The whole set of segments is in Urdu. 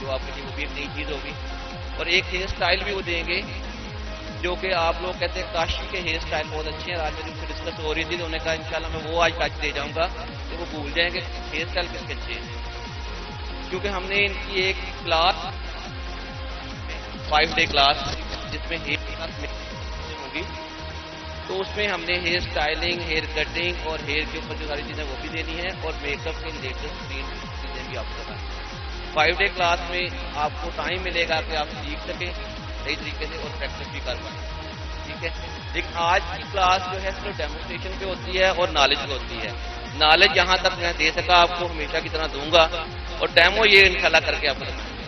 جو آپ کے لیے وہ بھی ایک نئی چیز ہوگی. اور ایک ہیئر اسٹائل بھی وہ دیں گے جو کہ آپ لوگ کہتے ہیں کاشی کے ہیئر اسٹائل بہت اچھے ہیں. آج میری ان سے ڈسکس ہو رہی تھی تو انہوں نے کہا انشاءاللہ میں وہ آج ٹچ دے جاؤں گا کہ وہ بھول جائیں گے ہیئر اسٹائل کس کے اچھے ہیں. کیونکہ ہم نے ان کی ایک کلاس 5 ڈے کلاس جس میں ہیئر کلاس ہوگی تو اس میں ہم نے ہیئر اسٹائلنگ، ہیئر کٹنگ اور ہیئر کے اوپر جو ساری چیزیں وہ بھی دینی ہے اور میک اپ کے لیٹسٹ چیزیں بھی آپ کو بتائیں. 5 ڈے کلاس میں آپ کو ٹائم ملے گا کہ آپ سیکھ سکیں صحیح طریقے سے اور پریکٹس بھی کر پائیں. ٹھیک ہے. لیکن آج کی کلاس جو ہے صرف ڈیمونسٹریشن پہ ہوتی ہے اور نالج پہ ہوتی ہے. نالج جہاں تک میں دے سکا آپ کو ہمیشہ کی طرح دوں گا اور ڈیمو یہ انشاءاللہ کر کے آپ کو دکھائیں گے.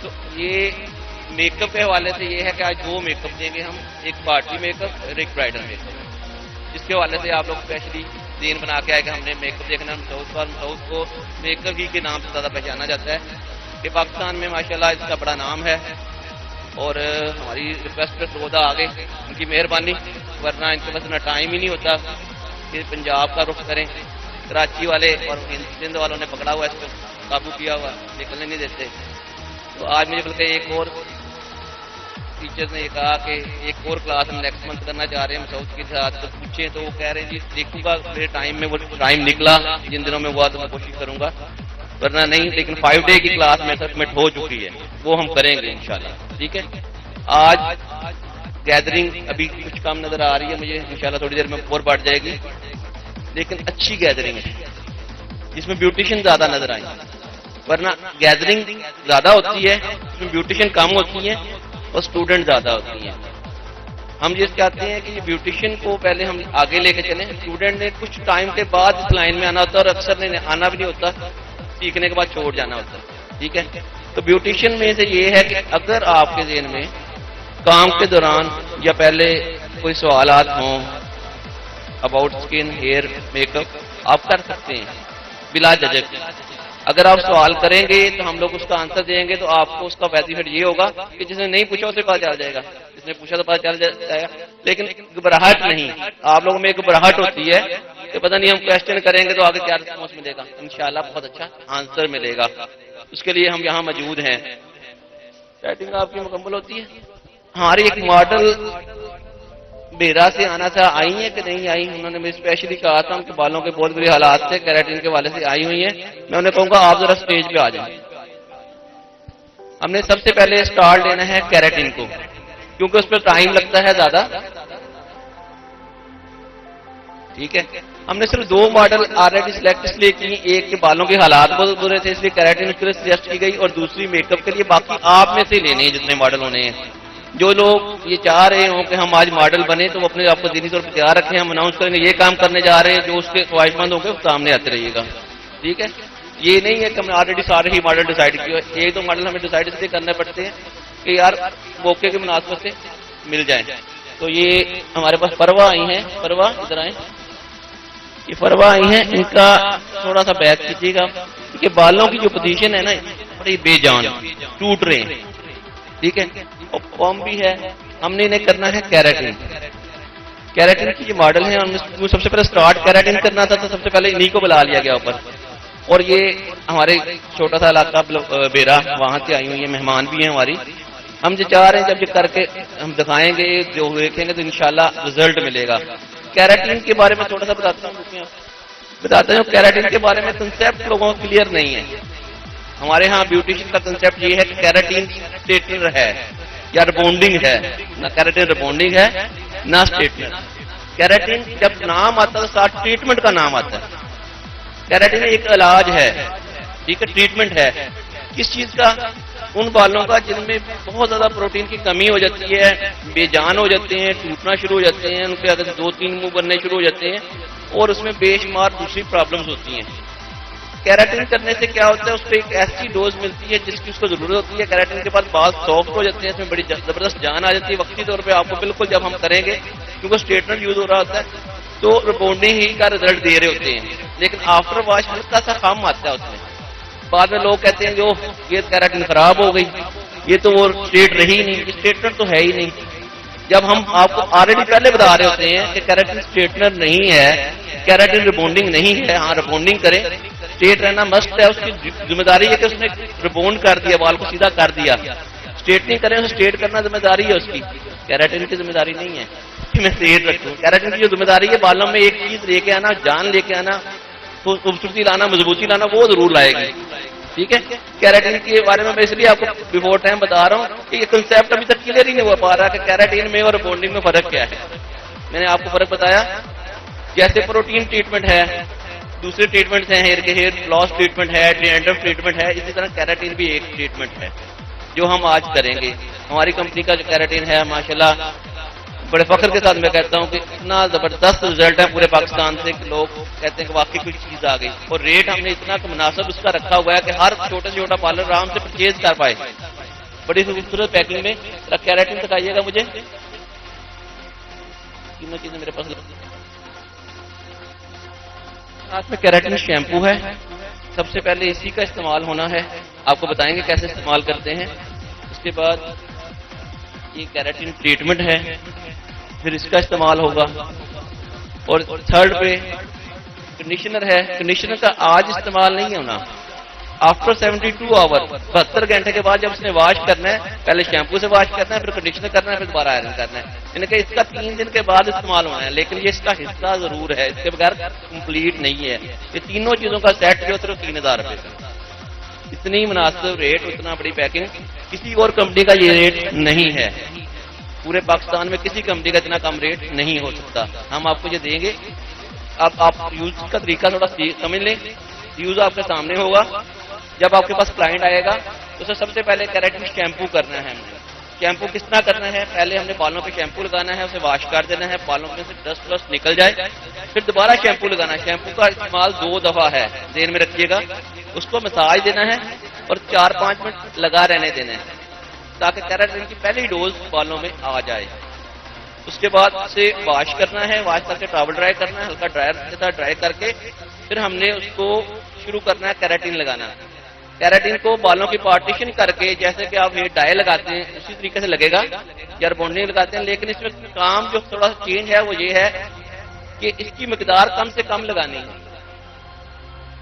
تو یہ میک اپ کے حوالے سے یہ ہے کہ آج 2 میک اپ دیں گے ہم، ایک پارٹی میک اپ اور ایک برائڈل میک اپ. جس کے حوالے سے آپ لوگ اسپیشلی دین بنا کے آئے کہ ہم نے میک اپ دیکھنا. مسعود کو میک اپ ہی کے نام سے زیادہ پہچانا جاتا ہے کہ پاکستان میں ماشاءاللہ اس کا بڑا نام ہے. اور ہماری ریکویسٹ پہ سودا آگے ان کی مہربانی، ورنہ ان کے پاس اتنا ٹائم ہی نہیں ہوتا کہ پنجاب کا رخ کریں. کراچی والے اور سندھ والوں نے پکڑا ہوا اس کو، قابو کیا ہوا، نکلنے نہیں دیتے. تو آج مجھے بلکہ ایک اور ٹیچرز نے یہ کہا کہ ایک اور کلاس ہم نیکسٹ منتھ کرنا چاہ رہے ہیں مسعود کے ساتھ. تو پوچھیں تو وہ کہہ رہے ہیں جی دیکھوں گا میرے ٹائم میں وہ ٹائم نکلا، جن دنوں میں ہوا تو میں کوشش کروں گا، ورنہ نہیں. لیکن 5 ڈے کی کلاس میں سبمٹ ہو چکی ہے، وہ ہم کریں گے انشاءاللہ. ٹھیک ہے. آج گیدرنگ ابھی کچھ کم نظر آ رہی ہے مجھے، انشاءاللہ تھوڑی دیر میں اور بڑھ جائے گی، لیکن اچھی گیدرنگ ہے جس میں بیوٹیشین زیادہ نظر آئیں. ورنہ گیدرنگ زیادہ ہوتی ہے اس میں بیوٹیشین کم ہوتی ہیں اور اسٹوڈنٹ زیادہ ہوتی ہیں. ہم یہ چاہتے ہیں کہ یہ بیوٹیشین کو پہلے ہم آگے لے کے چلیں. اسٹوڈنٹ نے کچھ ٹائم کے بعد اس لائن میں آنا ہوتا ہے اور اکثر نے آنا بھی نہیں ہوتا، سیکھنے کے بعد چھوڑ جانا ہوتا ہے. ٹھیک ہے. تو بیوٹیشین میں سے یہ ہے کہ اگر آپ کے ذہن میں کام کے دوران یا پہلے کوئی سوالات ہوں about skin, hair, make up, آپ کر سکتے ہیں بلا جھجک. اگر آپ سوال کریں گے تو ہم لوگ اس کا آنسر دیں گے تو آپ کو اس کا بینیفٹ یہ ہوگا کہ جس نے نہیں پوچھا اسے پتا چل جائے گا، جس نے پوچھا تو پتا چل جائے گا. لیکن گھبراہٹ نہیں، آپ لوگوں میں ایک گھبراہٹ ہوتی ہے کہ پتہ نہیں ہم کوشچن کریں گے تو آگے کیا رسپانس ملے گا. انشاءاللہ بہت اچھا آنسر ملے گا. اس کے لیے ہم یہاں موجود ہیں. سیٹنگ آپ کی مکمل ہوتی ہے. ہماری ایک ماڈل بیرا سے آنا تھا، آئی ہیں کہ نہیں آئی؟ انہوں نے مجھے اسپیشلی کہا تھا ان کے بالوں کے بہت بری حالات تھے، کیراٹین کے والے سے آئی ہوئی ہیں. میں انہیں کہوں گا آپ ذرا اسٹیج پہ آ جائیں. ہم نے سب سے پہلے اسٹارٹ لینا ہے کیراٹین کو کیونکہ اس پہ ٹائم لگتا ہے زیادہ. ٹھیک ہے. ہم نے صرف 2 ماڈل آلریڈی سلیکٹ اس لیے کی، ایک کے بالوں کے حالات بہت برے تھے اس لیے کیراٹین کے لیے سجیسٹ کی گئی اور دوسری میک اپ کے لیے. باقی آپ میں سے لینے ہیں جتنے ماڈل ہونے ہیں. جو لوگ یہ چاہ رہے ہوں کہ ہم آج ماڈل بنے تو وہ اپنے آپ کو ذہنی طور پر تیار رکھیں. ہم اناؤنس کریں گے یہ کام کرنے جا رہے ہیں، جو اس کے خواہش مند ہوں گے سامنے آتے رہیے گا. ٹھیک ہے. یہ نہیں ہے کہ ہم نے آلریڈی سارے ہی ماڈل ڈیسائیڈ کیے ہوئے. ایک 2 ماڈل ہمیں ڈیسائیڈ اس لیے کرنے پڑتے ہیں کہ یار موقع کی مناسبت سے مل جائیں. تو یہ ہمارے پاس پروا آئی ہیں. پروا ادھر آئیں. یہ پروا آئی ہیں، ان کا تھوڑا سا بیک کیجیے گا کہ بالوں کی جو پوزیشن ہے نا بڑی بے جان، ٹوٹ رہے ہیں. ٹھیک ہے. اور فارم بھی ہے. ہم نے انہیں کرنا ہے کیراٹین. کیراٹین کی جو ماڈل ہے سب سے پہلے اسٹارٹ کیراٹین کرنا تھا تو سب سے پہلے انہی کو بلا لیا گیا اوپر. اور یہ ہمارے چھوٹا سا علاقہ بیرا وہاں سے آئی ہوئی ہیں، مہمان بھی ہیں ہماری. ہم جو چاہ رہے ہیں جب یہ کر کے ہم دکھائیں گے جو دیکھیں گے تو انشاءاللہ رزلٹ ملے گا. کیراٹین کے بارے میں تھوڑا سا بتاتا ہوں. کیراٹین کے بارے میں کنسیپٹ لوگوں کو کلیئر نہیں ہے. ہمارے ہاں بیوٹیشین کا کنسیپٹ یہ ہے کہ کیراٹین اسٹریٹنر ہے یا ریبونڈنگ ہے. نہ کیراٹین ریبونڈنگ ہے نہ اسٹریٹنر. کیراٹین جب نام آتا ہے تو ساتھ ٹریٹمنٹ کا نام آتا ہے. کیراٹین ایک علاج ہے. ٹھیک ہے. ٹریٹمنٹ ہے کس چیز کا؟ ان بالوں کا جن میں بہت زیادہ پروٹین کی کمی ہو جاتی ہے، بے جان ہو جاتے ہیں، ٹوٹنا شروع ہو جاتے ہیں، ان کے اگر 2-3 منہ بننے شروع ہو جاتے ہیں اور اس میں بے شمار دوسری پرابلمز ہوتی ہیں. کیراٹین کرنے سے کیا ہوتا ہے؟ اس پہ ایک ایسی ڈوز ملتی ہے جس کی اس کو ضرورت ہوتی ہے. کیراٹین کے بعد بال سافٹ ہو جاتے ہیں، اس میں بڑی زبردست جان آ جاتی ہے. وقتی طور پہ آپ کو بالکل جب ہم کریں گے کیونکہ اسٹریٹنر یوز ہو رہا ہوتا ہے تو ریبونڈنگ ہی کا رزلٹ دے رہے ہوتے ہیں، لیکن آفٹر واش ہلکا سا خام آتا ہے اس میں. بعد میں لوگ کہتے ہیں جو یہ کیراٹین خراب ہو گئی، یہ تو وہ اسٹریٹ رہی نہیں. اسٹریٹنر تو ہے ہی نہیں. جب ہم آپ کو آلریڈی پہلے بتا رہے ہوتے ہیں کہ کیراٹن اسٹریٹنر نہیں ہے، کیراٹن ریبونڈنگ نہیں ہے، ہاں ریبونڈنگ کریں، اسٹریٹ رہنا مسٹ ہے، اس کی ذمہ داری ہے کہ اس نے ریبونڈ کر دیا، بال کو سیدھا کر دیا، اسٹریٹنگ کریں، اسٹریٹ کرنا ذمہ داری ہے اس کی، کیراٹن کی ذمہ داری نہیں ہے کہ میں اسٹریٹ رکھوں۔ کیراٹن کی جو ذمہ داری ہے بالوں میں ایک چیز لے کے آنا، جان لے کے آنا، خوبصورتی لانا، مضبوطی لانا، وہ ضرور لائے گی، ٹھیک ہے۔ کیراٹین کے بارے میں اس لیے آپ کو بیفور ٹائم بتا رہا ہوں کہ یہ کنسیپٹ ابھی تک کلیئر ہی نہیں ہوا پا رہا کہ کیراٹین میں اور بونڈنگ میں فرق کیا ہے۔ میں نے آپ کو فرق بتایا، جیسے پروٹین ٹریٹمنٹ ہے، دوسرے ٹریٹمنٹ ہیں، ہیئر لاس ٹریٹمنٹ ہے، ڈینڈرف ٹریٹمنٹ ہے، اسی طرح کیراٹین بھی ایک ٹریٹمنٹ ہے جو ہم آج کریں گے۔ ہماری کمپنی کا جو کیراٹین ہے ماشاءاللہ بڑے فخر کے ساتھ میں کہتا ہوں کہ اتنا زبردست رزلٹ ہے پورے پاکستان سے کہ لوگ کہتے ہیں کہ واقعی کوئی چیز آ گئی، اور ریٹ ہم نے اتنا مناسب اس کا رکھا ہوا ہے کہ ہر چھوٹے سے چھوٹا پارلر آرام سے پرچیز کر پائے۔ بڑی خوبصورت پیکنگ میں کیراٹین دکھائیے گا مجھے، تینوں چیزیں میرے پاس۔ ساتھ میں کیراٹین شیمپو ہے، سب سے پہلے اسی کا استعمال ہونا ہے، آپ کو بتائیں گے کیسے استعمال کرتے ہیں۔ اس کے بعد یہ کیراٹین ٹریٹمنٹ ہے، پھر اس کا استعمال ہوگا، اور تھرڈ پہ کنڈیشنر ہے۔ کنڈیشنر کا آج استعمال نہیں ہونا، آفٹر 72 آور، 72 گھنٹے کے بعد جب اس نے واش کرنا ہے، پہلے شیمپو سے واش کرنا ہے، پھر کنڈیشنر کرنا ہے، پھر دوبارہ آئرن کرنا ہے، یعنی کہ اس کا 3 دن کے بعد استعمال ہونا ہے، لیکن یہ اس کا حصہ ضرور ہے، اس کے بغیر کمپلیٹ نہیں ہے۔ یہ تینوں چیزوں کا سیٹ جو صرف 3000 روپے کا، اتنی مناسب ریٹ، اتنا بڑی پیکنگ، کسی اور کمپنی کا یہ ریٹ نہیں ہے، پورے پاکستان میں کسی کمپنی کا اتنا کم ریٹ نہیں ہو سکتا۔ ہم آپ کو یہ دیں گے، اب آپ یوز کا طریقہ تھوڑا سمجھ لیں، یوز آپ کے سامنے ہوگا۔ جب آپ کے پاس کلائنٹ آئے گا تو اسے سب سے پہلے کیراٹین شیمپو کرنا ہے ہم نے۔ شیمپو کس طرح کرنا ہے، پہلے ہم نے بالوں پہ شیمپو لگانا ہے، اسے واش کر دینا ہے، بالوں میں سے ڈسٹ وسٹ نکل جائے، پھر دوبارہ شیمپو لگانا ہے۔ شیمپو کا استعمال 2 دفعہ ہے، ذہن میں رکھیے گا، اس کو مساج دینا ہے اور 4-5 منٹ لگا رہنے دینا ہے تاکہ کیراٹین کی پہلی ڈوز بالوں میں آ جائے۔ اس کے بعد اسے واش کرنا ہے، واش کر کے ٹاول ڈرائی کرنا ہے، ہلکا ڈرائر کے ساتھ ڈرائی کر کے پھر ہم نے اس کو شروع کرنا ہے کیراٹین لگانا۔ کیراٹین کو بالوں کی پارٹیشن کر کے، جیسے کہ آپ یہ ڈائی لگاتے ہیں اسی طریقے سے لگے گا یا ریبونڈنگ لگاتے ہیں، لیکن اس میں کام جو تھوڑا سا چینج ہے وہ یہ ہے کہ اس کی مقدار کم سے کم لگانی ہے،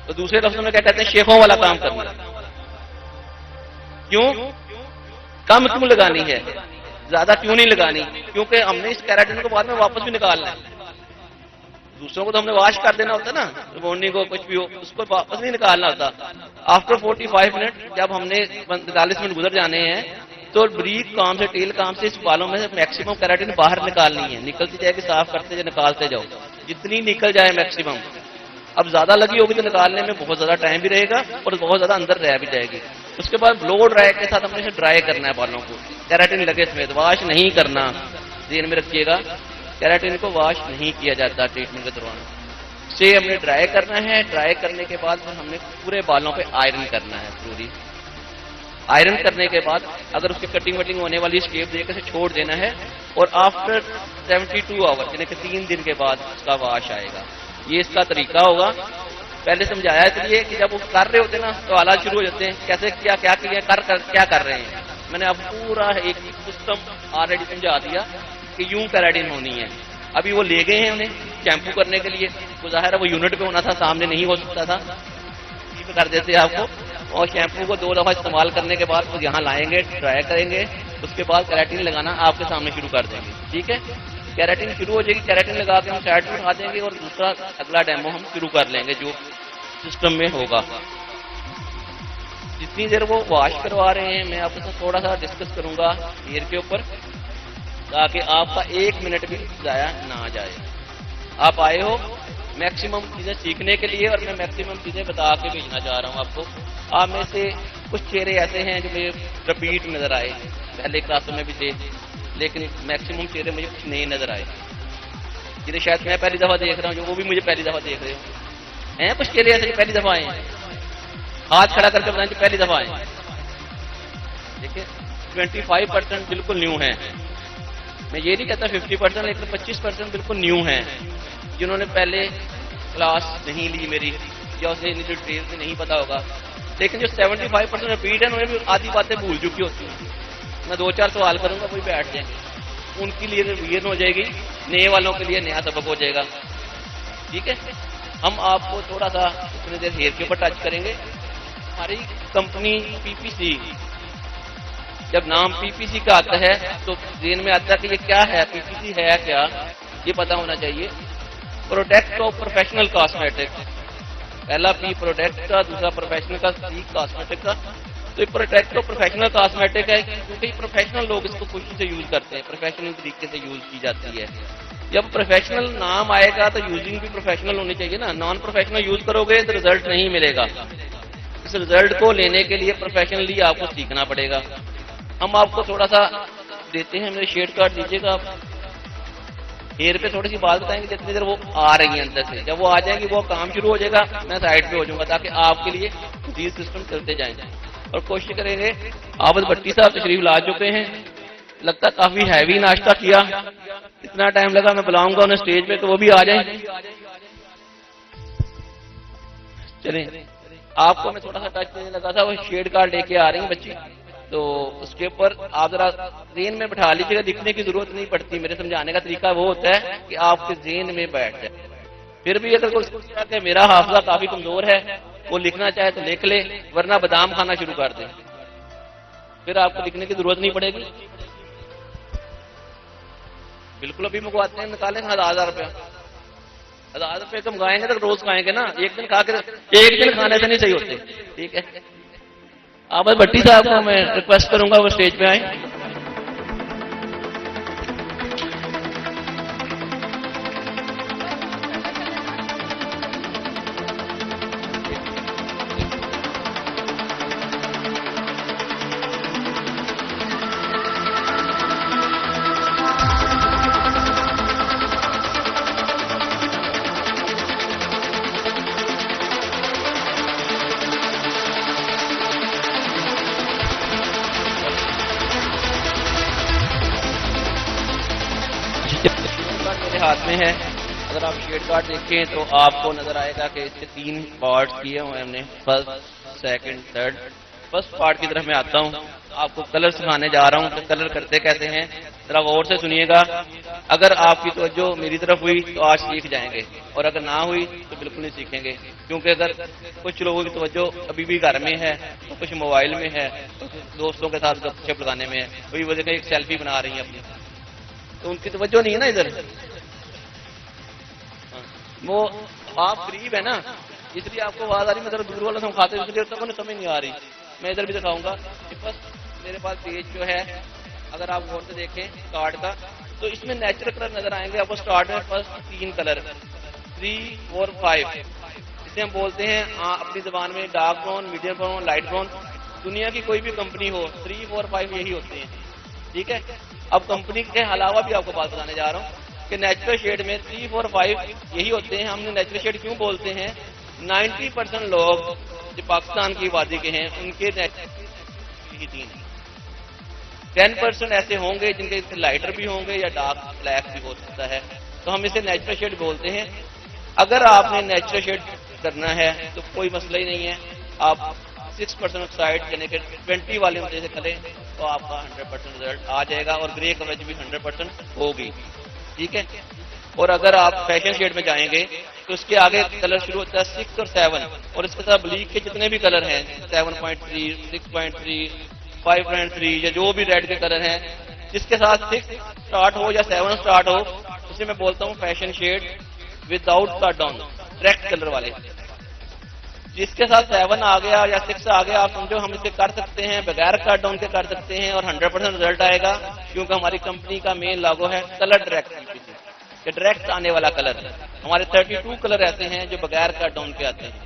تو دوسرے لفظوں میں کیا کہتے ہیں، شیخوں والا کام کرنا۔ کیوں کم کیوں لگانی ہے، زیادہ کیوں نہیں لگانی؟ کیونکہ ہم نے اس کیراٹین کو بعد میں واپس بھی نکالنا ہے، دوسروں کو تو ہم نے واش کر دینا ہوتا نا، ریبونڈنگ کو کچھ بھی ہو اس کو واپس نہیں نکالنا ہوتا۔ آفٹر 45 منٹ جب ہم نے 45 منٹ گزر جانے ہیں تو بریک کام سے، ٹیل کام سے اس بالوں میں سے میکسیمم کیراٹین باہر نکالنی ہے، نکلتی جائے گی، صاف کرتے جائے، نکالتے جاؤ، جتنی نکل جائے میکسیمم۔ اب زیادہ لگی ہوگی تو نکالنے میں بہت زیادہ ٹائم بھی رہے گا اور بہت زیادہ اندر رہ بھی جائے گی۔ اس کے بعد بلو ڈرائی کے ساتھ ہم نے اسے ڈرائی کرنا ہے بالوں کو، کیراٹین لگے سمیت، واش نہیں کرنا، ذہن میں رکھیے گا، کیراٹین کو واش نہیں کیا جاتا ٹریٹمنٹ کے دوران، سے ہم نے ڈرائی کرنا ہے۔ ڈرائی کرنے کے بعد پھر ہم نے پورے بالوں پہ آئرن کرنا ہے، ضروری آئرن کرنے کے بعد اگر اس کی کٹنگ وٹنگ ہونے والی اسٹیپ دے کے اسے چھوڑ دینا ہے، اور آفٹر 72 آور یعنی کہ 3 دن کے بعد اس کا واش آئے گا۔ یہ اس کا طریقہ ہوگا، پہلے سمجھایا اس لیے کہ جب وہ کر رہے ہوتے ہیں نا تو حالات شروع ہو جاتے ہیں، کیسے کیا کیا کر رہے ہیں۔ میں نے اب پورا ایک سسٹم آلریڈی سمجھا دیا کہ یوں کیراٹین ہونی ہے۔ ابھی وہ لے گئے ہیں انہیں شیمپو کرنے کے لیے، وہ ظاہر ہے وہ یونٹ پہ ہونا تھا، سامنے نہیں ہو سکتا تھا، کر دیتے آپ کو، اور شیمپو کو 2 دفعہ استعمال کرنے کے بعد وہ یہاں لائیں گے، ٹرائی کریں گے، اس کے بعد کیراٹین لگانا آپ کے سامنے شروع کر دیں گے، ٹھیک ہے۔ کیراٹین شروع ہو جائے گی، کیراٹین لگا کے ہم سائڈ میں اٹھا دیں گے اور دوسرا اگلا ڈیمو ہم شروع کر لیں گے جو سسٹم میں ہوگا۔ جتنی دیر وہ واش کروا رہے ہیں میں آپ کے ساتھ تھوڑا سا ڈسکس کروں گا ہیئر کے اوپر، تاکہ آپ کا 1 منٹ بھی ضائع نہ جائے۔ آپ آئے ہو میکسیمم چیزیں سیکھنے کے لیے اور میں میکسیمم چیزیں بتا کے بھیجنا چاہ رہا ہوں آپ کو۔ آپ میں سے کچھ چہرے ایسے ہیں جو مجھے رپیٹ نظر آئے، پہلے کلاسوں میں بھی تھے، لیکن میکسیمم چہرے مجھے کچھ نئے نظر آئے، جنہیں شاید میں پہلی دفعہ دیکھ رہا ہوں، جو وہ بھی مجھے پہلی دفعہ دیکھ رہے ہو ہیں۔ کچھ چہرے ایسے جو پہلی دفعہ آئے ہیں، ہاتھ کھڑا کر کے بتائیں جو پہلی دفعہ آئے ہیں۔ دیکھیں 25% بالکل نیو ہیں، میں یہ نہیں کہتا 50%، لیکن 25% بالکل نیو ہیں جنہوں نے پہلے کلاس نہیں لی میری، یا اسے ڈیٹیل سے نہیں پتا ہوگا، لیکن جو 75% رپیٹ ہے انہوں نے بھی آدھی باتیں بھول چکی ہوتی ہیں۔ میں 2-4 سوال کروں گا وہی بیٹھ جائیں گے، ان کے لیے ریویژن ہو جائے گی، نئے والوں کے لیے نیا سبق ہو جائے گا. ٹھیک ہے، ہم آپ کو تھوڑا سا اتنی دیر ہیئر کے اوپر ٹچ کریں گے. ہماری کمپنی پی پی سی، جب نام پی پی سی کا آتا ہے تو ذہن میں آتا ہے کہ یہ کیا ہے، پی پی سی ہے کیا، یہ پتا ہونا چاہیے. پروڈکٹ آف پروفیشنل کاسمیٹک، پہلا پی پروڈکٹ کا، دوسرا پروفیشنل کا، سی کاسمیٹک کا. تو یہ پروڈکٹ آف پروفیشنل کاسمیٹک ہے کیونکہ یہ پروفیشنل لوگ اس کو خوشی سے یوز کرتے ہیں، پروفیشنل طریقے سے یوز کی جاتی ہے. جب پروفیشنل نام آئے گا تو یوزنگ بھی پروفیشنل ہونی چاہیے نا. نان پروفیشنل یوز کرو گے تو رزلٹ نہیں ملے گا. اس رزلٹ کو لینے کے لیے پروفیشنلی آپ کو سیکھنا پڑے گا. ہم آپ کو تھوڑا سا دیتے ہیں، میرے شیڈ کارڈ دیجیے گا. آپ ہیئر پہ تھوڑی سی بات بتائیں گے جتنی دیر وہ آ رہی ہیں اندر سے. جب وہ آ جائیں گی وہ کام شروع ہو جائے گا، میں سائڈ پہ ہو جاؤں گا تاکہ آپ کے لیے مزید سسٹم چلتے جائیں. اور کوشش کریں گے. عابد بھٹی صاحب تشریف لا چکے ہیں، لگتا کافی ہیوی ناشتہ کیا، اتنا ٹائم لگا. میں بلاؤں گا انہیں اسٹیج پہ تو وہ بھی آ جائیں. چلیں، آپ کو میں تھوڑا سا ٹچ دینے لگا تھا، وہ شیڈ کارڈ لے کے آ رہی ہیں بچی، تو اس کے اوپر آپ ذرا ذہن میں بٹھا لیجیے گا. لکھنے کی ضرورت نہیں پڑتی. میرے سمجھانے کا طریقہ وہ ہوتا ہے کہ آپ کے ذہن میں بیٹھ جائے. پھر بھی اگر کوئی سوچتا ہے کہ میرا حافظہ کافی کمزور ہے، وہ لکھنا چاہے تو لکھ لے، ورنہ بادام کھانا شروع کر دیں، پھر آپ کو لکھنے کی ضرورت نہیں پڑے گی. بالکل ابھی منگواتے ہیں، نکالیں 1000 روپیہ. 1000 روپے کا منگائیں گے تو روز کھائیں گے نا. ایک دن کھا کے ایک دن کھانے سے نہیں صحیح ہوتے. ٹھیک ہے، عابد بھٹی صاحب کو میں ریکویسٹ کروں گا وہ اسٹیج پہ آئیں. میرے ہاتھ میں ہے، اگر آپ شیڈ کارڈ دیکھیں تو آپ کو نظر آئے گا کہ اس کے 3 پارٹ کیے ہوئے ہم نے، first, second, third. First part کی طرف میں آتا ہوں. آپ کو کلر سکھانے جا رہا ہوں کہ کلر کرتے کیسے ہیں. ذرا غور سے سنیے گا. اگر آپ کی توجہ میری طرف ہوئی تو آج سیکھ جائیں گے، اور اگر نہ ہوئی تو بالکل نہیں سیکھیں گے. کیونکہ اگر کچھ لوگوں کی توجہ ابھی بھی گھر میں ہے، کچھ موبائل میں ہے، دوستوں کے ساتھ گپ شپ لگانے میں ہے، کوئی وجہ کہ ایک سیلفی بنا رہی ہیں اپنی، تو ان کی توجہ نہیں ہے نا ادھر. وہ آپ قریب ہے نا، اس لیے آپ کو آواز آ رہی. میں ذرا دور والا سمجھاتے اس لیے تک انہیں سمجھ نہیں آ رہی. میں ادھر بھی دکھاؤں گا کہ بس میرے پاس پیج جو ہے، اگر آپ غور سے دیکھیں کارڈ کا، تو اس میں نیچرل کلر نظر آئیں گے آپ کو. اسٹارٹ میں فرسٹ 3 کلر 3 4 5، اسے ہم بولتے ہیں اپنی زبان میں dark brown, medium brown, light brown. دنیا کی کوئی بھی کمپنی ہو 3 4 5 یہی ہوتے ہیں. ٹھیک ہے، اب کمپنی کے علاوہ بھی آپ کو بات بتانے جا رہا ہوں کہ نیچرل شیڈ میں 3 4 5 یہی ہوتے ہیں. ہم نے نیچرل شیڈ کیوں بولتے ہیں؟ 90% لوگ جو پاکستان کی آبادی کے ہیں ان کے نیچرل 10% ایسے ہوں گے جن کے لائٹر بھی ہوں گے یا ڈارک بلیک بھی ہو سکتا ہے. تو ہم اسے نیچرل شیڈ بولتے ہیں. اگر آپ نے نیچرل شیڈ کرنا ہے تو کوئی مسئلہ ہی نہیں ہے. آپ 6% آکسائڈ یعنی کہ 20 والے مجھے سے کریں تو آپ کا 100% رزلٹ آ جائے گا، اور گرے کوریج بھی 100% ہوگی. ٹھیک ہے، اور اگر آپ فیشن شیڈ میں جائیں گے تو اس کے آگے کلر شروع ہوتا ہے 6 اور 7، اور اس کے ساتھ بلیک کے جتنے بھی کلر ہیں 7.3 6.3 5.3 یا جو بھی ریڈ کے کلر ہیں، جس کے ساتھ 6 سٹارٹ ہو یا 7 سٹارٹ ہو اسے میں بولتا ہوں fashion shade without cut down, direct colour والے. جس کے ساتھ 7 آ گیا یا 6 آ گیا، آپ سمجھو ہم اسے کر سکتے ہیں بغیر کٹ ڈاؤن کے کر سکتے ہیں، اور 100% رزلٹ آئے گا. کیونکہ ہماری کمپنی کا مین لاگو ہے کلر ڈائریکٹ، کہ ڈائریکٹ آنے والا کلر. ہمارے 32 کلر ایسے ہیں جو بغیر کٹ ڈاؤن کے آتے ہیں.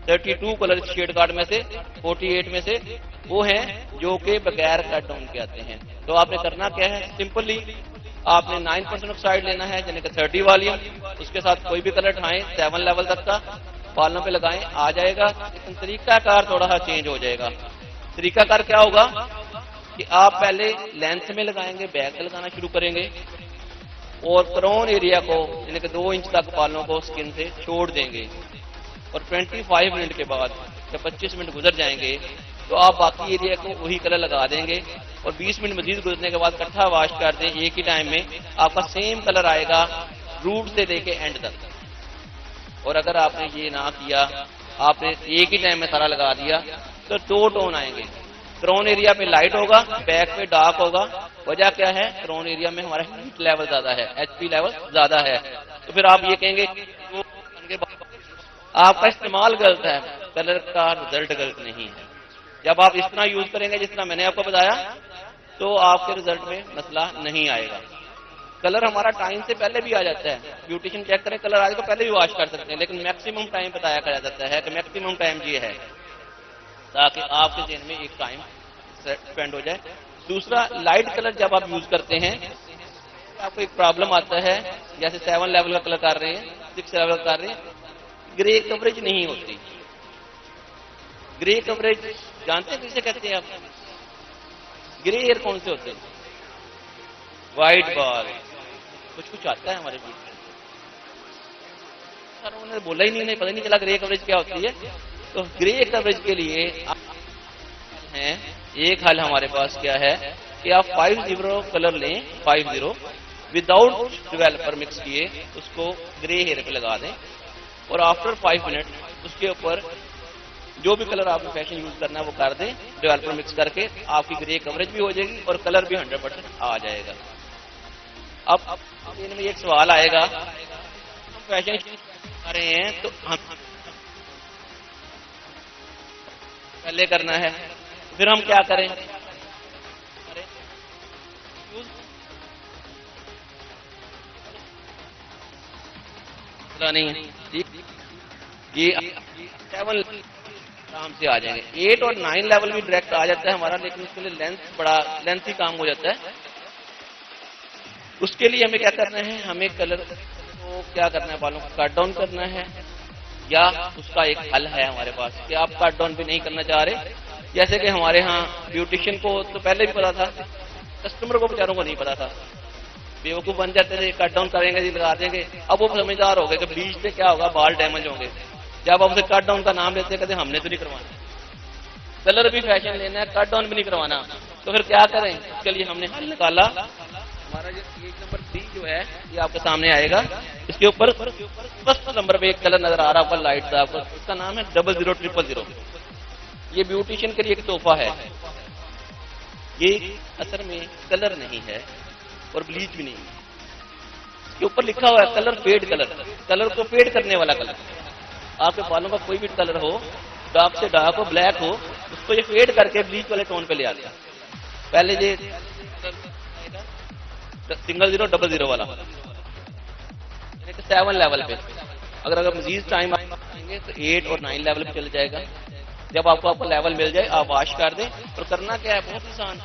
32 کلر شیڈ کارڈ میں سے 48 میں سے وہ ہیں جو کہ بغیر کٹ ڈاؤن کے آتے ہیں. تو آپ نے کرنا کیا ہے؟ سمپلی آپ نے 9% آکسائڈ لینا ہے یعنی کہ 30 والیوم، اس کے ساتھ کوئی بھی کلر اٹھائیں 7 لیول تک کا، بالوں پہ لگائیں، آ جائے گا. لیکن طریقہ کار تھوڑا سا چینج ہو جائے گا. طریقہ کار کیا ہوگا کہ آپ پہلے لینتھ میں لگائیں گے، بیک لگانا شروع کریں گے، اور کرون ایریا کو یعنی کہ 2 انچ تک بالوں کو سکن سے چھوڑ دیں گے. اور 25 منٹ کے بعد جب 25 منٹ گزر جائیں گے تو آپ باقی ایریا کو وہی کلر لگا دیں گے. اور 20 منٹ مزید گزرنے کے بعد اکٹھا واش کر دیں ایک ہی ٹائم میں، آپ کا سیم کلر آئے گا روٹ سے لے کے اینڈ تک۔ اور اگر آپ نے یہ نہ کیا، آپ نے ایک ہی ٹائم میں سارا لگا دیا، تو دو ٹون آئیں گے، کرون ایریا پہ لائٹ ہوگا، بیک پہ ڈارک ہوگا۔ وجہ کیا ہے؟ کرون ایریا میں ہمارا ہیٹ لیول زیادہ ہے، ایچ پی لیول زیادہ ہے، تو پھر آپ یہ کہیں گے آپ کا استعمال غلط ہے، کلر کا رزلٹ غلط نہیں ہے۔ جب آپ اس طرح یوز کریں گے جس طرح میں نے آپ کو بتایا، تو آپ کے رزلٹ میں مسئلہ نہیں آئے گا۔ کلر ہمارا ٹائم سے پہلے بھی آ جاتا ہے، بیوٹیشن چیک کریں کلر آئے تو پہلے بھی واش کر سکتے ہیں، لیکن میکسیمم ٹائم بتایا کرا جاتا ہے کہ میکسیمم ٹائم یہ ہے، تاکہ آپ کے ذہن میں ایک ٹائم اسپینڈ ہو جائے۔ دوسرا، لائٹ کلر جب آپ یوز کرتے ہیں آپ کو ایک پرابلم آتا ہے، جیسے 7 لیول کا کلر کر رہے ہیں، 6 لیول کا کر رہے ہیں، گرے کوریج نہیں ہوتی۔ گرے کوریج جانتے ہیں کسے کہتے ہیں آپ؟ گرے ایئر کون سے ہوتے ہیں؟ وائٹ بال، کچھ آتا ہے ہمارے بیچ میں، سر انہوں نے بولا ہی نہیں، پتہ نہیں چلا گرے کوریج کیا ہوتی ہے۔ تو گرے کوریج کے لیے ہیں ایک حل ہمارے پاس کیا ہے کہ آپ 50 کلر لیں، 50 وداؤٹ ڈیولپر مکس کیے، اس کو گرے ہیئر پہ لگا دیں، اور آفٹر 5 منٹ اس کے اوپر جو بھی کلر آپ نے فیشن یوز کرنا ہے وہ کر دیں، ڈیولپر مکس کر کے آپ کی گرے کوریج بھی ہو جائے گی اور کلر بھی 100% آ جائے گا۔ اب ان میں ایک سوال آئے گا، ہم فیشن کر رہے ہیں تو ہم پہلے کرنا ہے، پھر ہم کیا کریں؟ نہیں یہ 7 آرام سے آ جائیں گے، 8 اور 9 لیول بھی ڈائریکٹ آ جاتا ہے ہمارا، لیکن اس کے لیے لینتھی کام ہو جاتا ہے۔ اس کے لیے ہمیں کیا کرنا ہے؟ ہمیں کلر کو کیا کرنا ہے؟ بالوں کو کٹ ڈاؤن کرنا ہے، یا اس کا ایک حل ہے ہمارے پاس کہ آپ کٹ ڈاؤن بھی نہیں کرنا چاہ رہے، جیسے کہ ہمارے ہاں بیوٹیشین کو تو پہلے بھی پتا تھا، کسٹمر کو بیچاروں کو نہیں پتا تھا، بیوقوف بن جاتے تھے، کٹ ڈاؤن کریں گے جی لگا دیں گے۔ اب وہ سمجھدار ہو گئے کہ بلیچ سے کیا ہوگا، بال ڈیمیج ہوں گے۔ جب آپ سے کٹ ڈاؤن کا نام لیتے کہتے ہم نے تو نہیں کروانا، کلر بھی فیشن لینا ہے، کٹ ڈاؤن بھی نہیں کروانا، تو پھر کیا کریں؟ اس کے لیے ہم نے حل نکالا۔ ہمارا جو پیج نمبر 3 جو ہے یہ آپ کے سامنے آئے گا، اس کے اوپر فرسٹ نمبر پہ ایک کلر نظر آ رہا ہے لائٹ کا، اس کا نام ہے 00000۔ یہ بیوٹیشین کے لیے ایک تحفہ ہے، یہ اثر میں کلر نہیں ہے اور بلیچ بھی نہیں ہے، اس کے اوپر لکھا ہوا ہے کلر فیڈ کلر، کلر کو فیڈ کرنے والا کلر۔ آپ کے بالوں کا کوئی بھی کلر ہو، ڈارک سے ڈارک ہو، بلیک ہو، اس کو یہ فیڈ کر کے بلیچ والے ٹون پہ لے آتا ہے۔ پہلے یہ سنگل 0 00 والا 7 لیول پہ، اگر مزید ٹائم آئیں گے تو 8 اور 9 لیول پہ چل جائے گا۔ جب آپ کو لیول مل جائے آپ واش کر دیں، اور کرنا کیا ہے بہت آسان،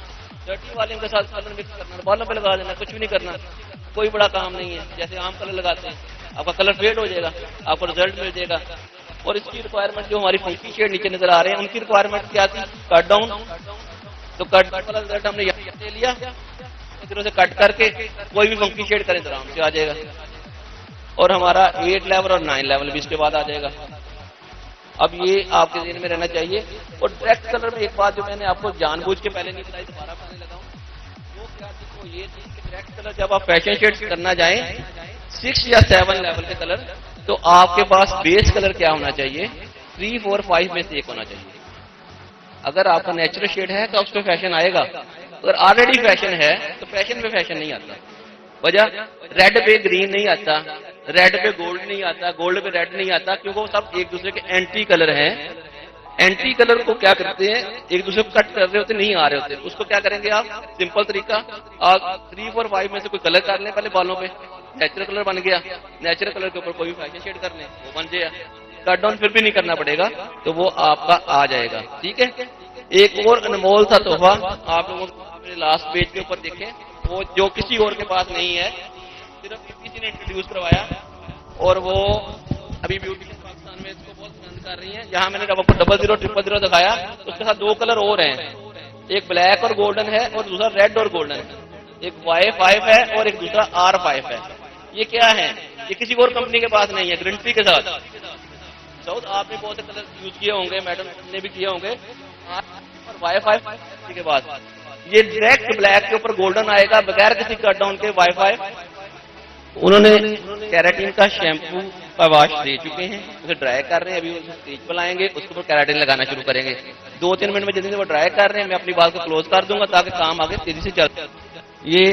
ڈرٹی والوں کے ساتھ کلر مکس کرنا، بالوں پہ لگا دینا، کچھ بھی نہیں کرنا، کوئی بڑا کام نہیں ہے، جیسے عام کلر لگاتے ہیں، آپ کا کلر فیڈ ہو جائے گا، آپ کو رزلٹ مل جائے گا۔ اور اس کی ریکوائرمنٹ جو ہماری فنکی شیڈ نیچے نظر آ رہے ہیں ان کی ریکوائرمنٹ کیا تھی؟ کٹ ڈاؤن، تو کٹ والا رزلٹ ہم نے یہاں سے لیا، ادھر سے کٹ کر کے کوئی بھی فنکی شیڈ کریں تو آرام سے آ جائے گا، اور ہمارا 8 لیول اور 9 لیول بھی اس کے بعد آ جائے گا۔ اب یہ آپ کے ذہن میں رہنا چاہیے۔ اور ڈائریکٹ کلر میں ایک بات جو میں نے آپ کو جان بوجھ کے پہلے نہیں بتائی، دوبارہ بتانے لگا ہوں، وہ کیا تھی؟ وہ یہ تھی کہ ڈائریکٹ کلر جب آپ فیشن شیڈ کرنا جائیں 6 یا 7 لیول کے کلر، تو آپ کے پاس بیس کلر کیا ہونا چاہیے؟ 3 4 5 میں سے ایک ہونا چاہیے۔ اگر آپ کا نیچرل شیڈ ہے تو اس پہ فیشن آئے گا، اگر آلریڈی فیشن ہے تو فیشن پہ فیشن نہیں آتا۔ وجہ ریڈ پہ گرین نہیں آتا، ریڈ پہ گولڈ نہیں آتا، گولڈ پہ ریڈ نہیں آتا، کیونکہ وہ سب ایک دوسرے کے اینٹی کلر ہیں۔ اینٹی کلر کو کیا کرتے ہیں؟ ایک دوسرے کو کٹ کر رہے ہوتے، نہیں آ رہے ہوتے، اس کو کیا کریں گے آپ؟ سمپل طریقہ، آپ 3 4 5 میں سے کوئی کلر کر لیں پہلے بالوں پہ، نیچرل کلر بن گیا، نیچرل کلر کے اوپر کوئی بھی فیشن شیڈ کر لیں وہ بن جائے، کٹ ڈاؤن پھر بھی نہیں کرنا پڑے گا، تو وہ آپ کا آ جائے گا۔ ٹھیک ہے، ایک اور انمول تھا تحفہ آپ لوگوں نے لاسٹ پیج کے اوپر دیکھیں، وہ جو کسی اور کے پاس نہیں ہے، صرف کسی نے انٹروڈیوس کروایا، اور وہ ابھی بیوٹیشین پاکستان میں اس کو بہت پسند کر رہی ہیں۔ جہاں میں نے آپ کو 00000 دکھایا، اس کے ساتھ 2 کلر اور ہیں، ایک بلیک اور گولڈن ہے اور دوسرا ریڈ اور گولڈن ہے، ایک Y5 ہے اور ایک دوسرا R5 ہے۔ یہ کیا ہے؟ یہ کسی اور کمپنی کے پاس نہیں ہے، گارنٹی کے ساتھ۔ سعود آپ نے بہت سے کلر یوز کیے ہوں گے، میڈم نے بھی کیے ہوں گے، اور Y5 کے بعد یہ ڈائریکٹ بلیک کے اوپر گولڈن آئے گا بغیر کسی کٹ ڈاؤن کے وائی فائی. انہوں نے کیراٹین کا شیمپو کا واش دے چکے ہیں, اسے ڈرائی کر رہے ہیں. ابھی اسٹیج پر لائیں گے, اس کے اوپر کیراٹین لگانا شروع کریں گے. 2-3 منٹ میں جتنے وہ ڈرائی کر رہے ہیں میں اپنی بات کو کلوز کر دوں گا تاکہ کام آگے تیزی سے چل. یہ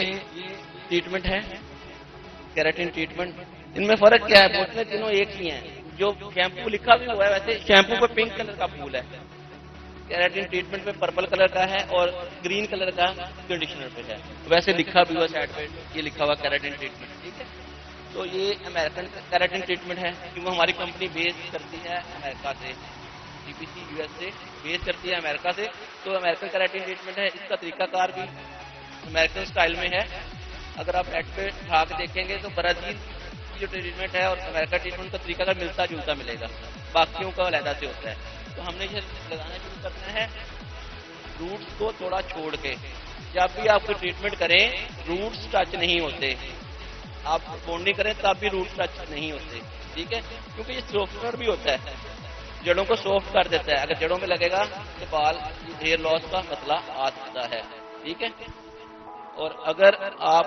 ٹریٹمنٹ ہے کیراٹین ٹریٹمنٹ. ان میں فرق کیا ہے؟ بوتلیں تینوں ایک ہی ہیں. جو شیمپو لکھا بھی ہوا ہے ویسے شیمپو پہ پنک کلر کا پھول ہے, کیراٹین ٹریٹمنٹ پہ پرپل کلر کا ہے اور گرین کلر کا کنڈیشنر پہ ہے. ویسے لکھا بھی ہوا سائڈ پہ یہ لکھا ہوا کیراٹین ٹریٹمنٹ. ٹھیک ہے, تو یہ امریکن کیراٹین ٹریٹمنٹ ہے کیونکہ ہماری کمپنی بیس کرتی ہے امریکہ سے, CPC USA بیس کرتی ہے امریکہ سے. تو امریکن کیراٹین ٹریٹمنٹ ہے. اس کا طریقہ کار بھی امریکن اسٹائل میں ہے. اگر آپ نیٹ پہ اٹھا کے دیکھیں گے تو برازیل کی جو ٹریٹمنٹ ہے اور امریکہ ٹریٹمنٹ کا طریقہ کار ملتا جلتا ملے گا, باقیوں کا علیحدہ سے ہوتا ہے. تو ہم نے یہ لگانا شروع کرنا ہے روٹس کو تھوڑا چھوڑ کے. جب بھی آپ کو ٹریٹمنٹ کریں روٹس ٹچ نہیں ہوتے, آپ بونڈنگ کریں تب بھی روٹس ٹچ نہیں ہوتے. ٹھیک ہے, کیونکہ یہ سافٹنر بھی ہوتا ہے, جڑوں کو سافٹ کر دیتا ہے. اگر جڑوں میں لگے گا تو بال ہیئر لاس کا مسئلہ آ سکتا ہے. ٹھیک ہے, اور اگر آپ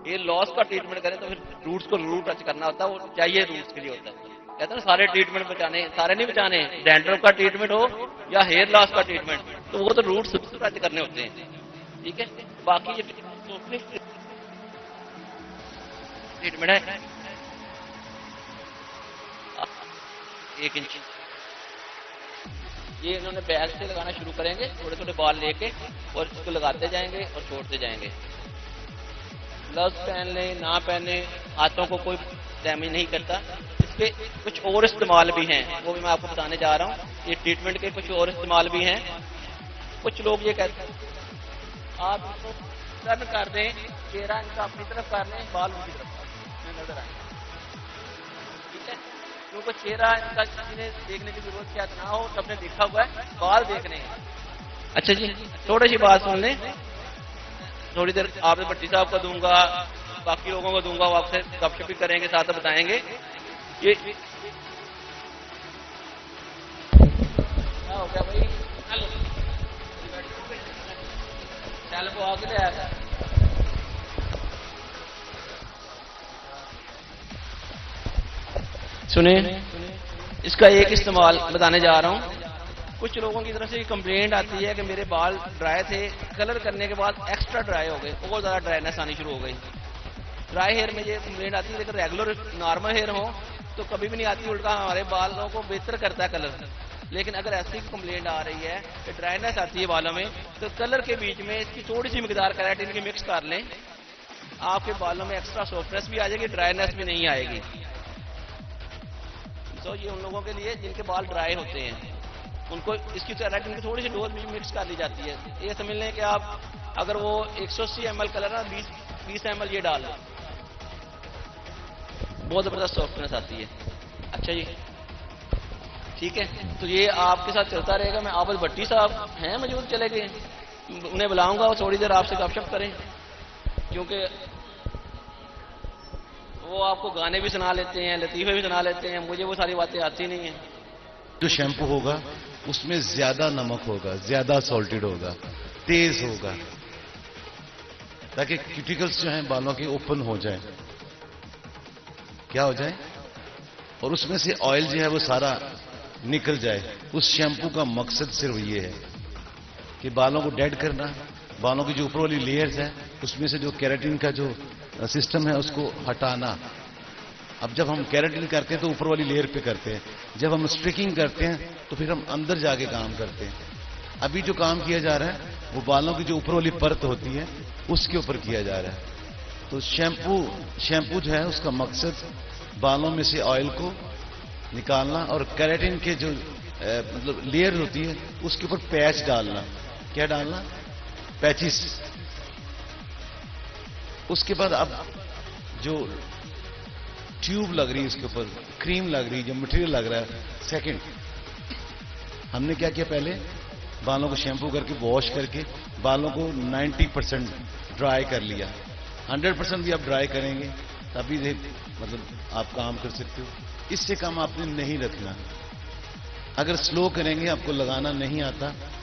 ہیئر لاس کا ٹریٹمنٹ کریں تو پھر روٹس کو ضرور ٹچ کرنا ہوتا ہے, وہ چاہیے روٹس کے لیے ہوتا ہے. کہتے ہیں نا سارے ٹریٹمنٹ بچانے, سارے نہیں بچانے, ڈینڈرف کا ٹریٹمنٹ ہو یا ہیئر لاس کا ٹریٹمنٹ تو وہ تو روٹس ٹچ کرنے ہوتے ہیں. ٹھیک ہے, باقی یہ ٹریٹمنٹ ہے 1 انچ. یہ انہوں نے بیگ سے لگانا شروع کریں گے, تھوڑے تھوڑے بال لے کے اور اس کو لگاتے جائیں گے اور چھوڑتے جائیں گے. گلوز پہن لیں نہ پہنے, ہاتھوں کو کوئی ڈیمیج نہیں کرتا. اس کے کچھ اور استعمال بھی ہیں, وہ بھی میں آپ کو بتانے جا رہا ہوں. یہ ٹریٹمنٹ کے کچھ اور استعمال بھی ہیں. کچھ لوگ یہ کہتے ہیں آپ اس کو ٹرن کر دیں, چہرہ ان کا اپنی طرف کر لیں, بال ان کی طرف نظر آئیں. ٹھیک ہے, کیونکہ چہرہ ان کا کسی نے دیکھنے کی ضرورت کیا نہ ہو, سب نے دیکھا ہوا ہے, بال دیکھنے ہیں. اچھا جی, تھوڑی سی بات سن لیں. تھوڑی دیر آپ نے بٹی صاحب کو دوں گا, باقی لوگوں کو دوں گا, وہ آپ سے گپ شپ بھی کریں گے, ساتھ بتائیں گے. یہ کیا ہو گیا بھائی, چل وہ آگے لے آیا. سنیں, اس کا ایک استعمال بتانے جا رہا ہوں. کچھ لوگوں کی طرف سے یہ کمپلینٹ آتی ہے کہ میرے بال ڈرائی تھے, کلر کرنے کے بعد ایکسٹرا ڈرائی ہو گئے, بہت زیادہ ڈرائینیس آنی شروع ہو گئی. ڈرائی ہیئر میں یہ کمپلینٹ آتی ہے, لیکن ریگولر نارمل ہیئر ہو تو کبھی بھی نہیں آتی. الٹا ہمارے بالوں کو بہتر کرتا ہے کلر. لیکن اگر ایسی کمپلینٹ آ رہی ہے کہ ڈرائینیس آتی ہے بالوں میں, تو کلر کے بیچ میں اس کی تھوڑی سی مقدار کیراٹین کی مکس کر لیں, آپ کے بالوں میں ایکسٹرا سافٹنس بھی آ جائے گی, ڈرائینیس بھی نہیں آئے گی. تو یہ ان لوگوں کے لیے جن کے بال ڈرائی ہوتے ہیں, ان کو اس کی کیراٹین کی تھوڑی سی ڈوز بھی مکس کر لی جاتی ہے. یہ سمجھ لیں کہ آپ اگر وہ 180 ml کلر ہے, 20 ml یہ ڈال لیں, بہت زبردست سافٹنس آتی ہے. اچھا جی, ٹھیک ہے, تو یہ آپ کے ساتھ چلتا رہے گا. میں عابد بھٹی صاحب ہیں موجود, چلے گئے, انہیں بلاؤں گا, وہ تھوڑی دیر آپ سے گپ شپ کریں, کیونکہ وہ آپ کو گانے بھی سنا لیتے ہیں, لطیفے بھی سنا لیتے ہیں. مجھے وہ ساری باتیں آتی نہیں ہیں. جو شیمپو ہوگا اس میں زیادہ نمک ہوگا, زیادہ سالٹڈ ہوگا, تیز ہوگا, تاکہ کیوٹیکلس جو ہیں بالوں کے اوپن ہو جائیں, کیا ہو جائے, اور اس میں سے آئل جو ہے وہ سارا نکل جائے. اس شیمپو کا مقصد صرف یہ ہے کہ بالوں کو ڈیڈ کرنا, بالوں کی جو اوپر والی لیئرز ہے اس میں سے جو کیراٹین کا جو سسٹم ہے اس کو ہٹانا. اب جب ہم کیراٹین کرتے ہیں تو اوپر والی لیئر پہ کرتے ہیں, جب ہم اسٹرکنگ کرتے ہیں تو پھر ہم اندر جا کے کام کرتے ہیں. ابھی جو کام کیا جا رہا ہے وہ بالوں کی جو اوپر والی پرت ہوتی ہے اس کے اوپر کیا جا رہا ہے. تو شیمپو جو ہے اس کا مقصد بالوں میں سے آئل کو نکالنا اور کیراٹین کے جو مطلب لیئر ہوتی ہے اس کے اوپر پیچ ڈالنا. کیا ڈالنا, پیچز. اس کے بعد اب جو ٹیوب لگ رہی ہے اس کے اوپر, کریم لگ رہی ہے, جو مٹیریل لگ رہا ہے, سیکنڈ ہم نے کیا کیا, پہلے بالوں کو شیمپو کر کے واش کر کے بالوں کو 90% ڈرائی کر لیا. 100% بھی آپ ڈرائی کریں گے تبھی مطلب آپ کام کر سکتے ہو. اس سے کم آپ نے نہیں رکھنا. اگر سلو کریں گے, آپ کو لگانا نہیں آتا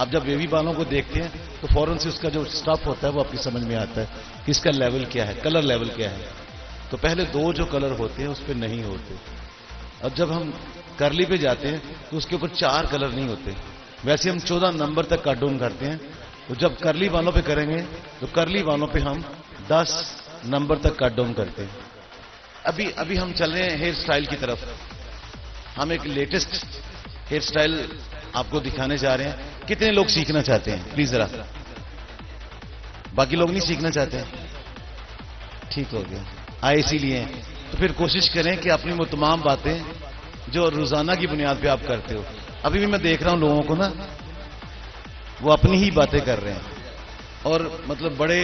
آپ جب ویوی بالوں کو دیکھتے ہیں تو فوراً سے اس کا جو سٹف ہوتا ہے وہ آپ کی سمجھ میں آتا ہے کہ اس کا لیول کیا ہے, کلر لیول کیا ہے. تو پہلے 2 جو کلر ہوتے ہیں اس پہ نہیں ہوتے, اور جب ہم کرلی پہ جاتے ہیں تو اس کے اوپر 4 کلر نہیں ہوتے. ویسے ہم 14 نمبر تک کٹ ڈاؤن کرتے ہیں, تو جب کرلی بالوں پہ کریں گے تو کرلی بالوں پہ ہم 10 نمبر تک کٹ ڈاؤن کرتے ہیں. ابھی ہم چل رہے ہیں ہیئر سٹائل کی طرف. ہم ایک لیٹسٹ ہیئر سٹائل آپ کو دکھانے جا رہے ہیں. کتنے لوگ سیکھنا چاہتے ہیں پلیز ذرا؟ باقی لوگ نہیں سیکھنا چاہتے ہیں؟ ٹھیک ہو گیا, آئے اسی لیے. تو پھر کوشش کریں کہ اپنی وہ تمام باتیں جو روزانہ کی بنیاد پہ آپ کرتے ہو. ابھی بھی میں دیکھ رہا ہوں لوگوں کو نا, وہ اپنی ہی باتیں کر رہے ہیں, اور مطلب بڑے